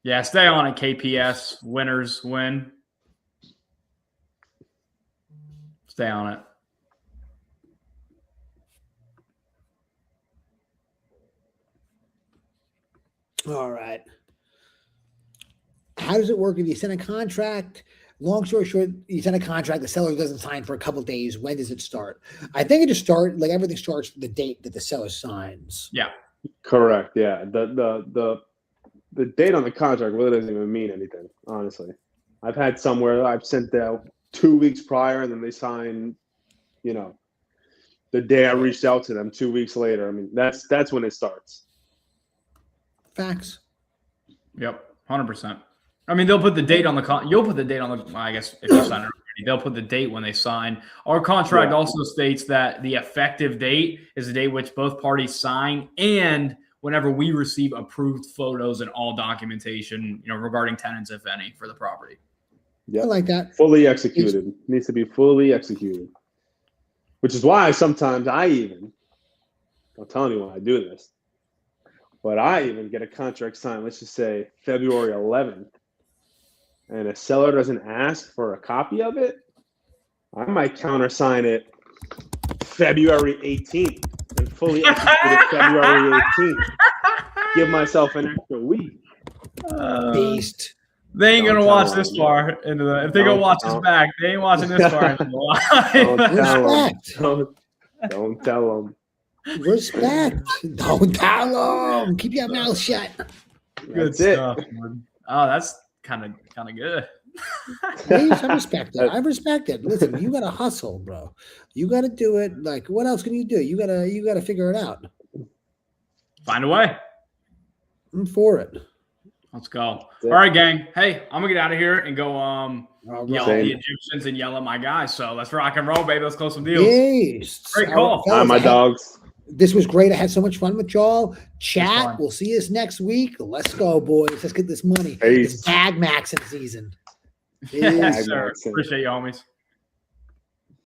Yeah, stay on it, KPS. Winners win. Stay on it. All right. How does it work if you send a contract long story short, you sign a contract, the seller doesn't sign for a couple of days. When does it start? I think it just like everything starts the date that the seller signs. Yeah. Correct. Yeah. The date on the contract really doesn't even mean anything, honestly. I've had somewhere I've sent out 2 weeks prior and then they sign, the day I reached out to them 2 weeks later. I mean, that's when it starts. Facts. Yep. 100%. I mean, they'll put the date on the you'll put the date on the, I guess if you sign it already, they'll put the date when they sign. Our contract also states that the effective date is the date which both parties sign and whenever we receive approved photos and all documentation, regarding tenants, if any, for the property. Yeah. I like that. Fully executed. Needs to be fully executed. Which is why sometimes don't tell anyone I do this, but I even get a contract signed, let's just say February 11th, and a seller doesn't ask for a copy of it, I might countersign it February 18th and fully execute it February 18th. Give myself an extra week. Beast. They ain't gonna watch this far into the. If they go watch this back, they ain't watching this far into the live. Don't tell them. Respect. Don't tell them. Keep your mouth shut. Good stuff. Oh, that's kind of good. I respect it. I respect it. Listen, you gotta hustle, bro. You gotta do it. Like, what else can you do? You gotta figure it out. Find a way. I'm for it. Let's go. All right, gang. Hey, I'm gonna get out of here and go yell at the Egyptians and yell at my guys. So let's rock and roll, baby. Let's close some deals. Yes. Great call. Hi, my dogs. This was great. I had so much fun with y'all. Chat. We'll see us next week. Let's go, boys. Let's get this money. Peace. It's bag maxing season. Yes, sir. Appreciate you, homies.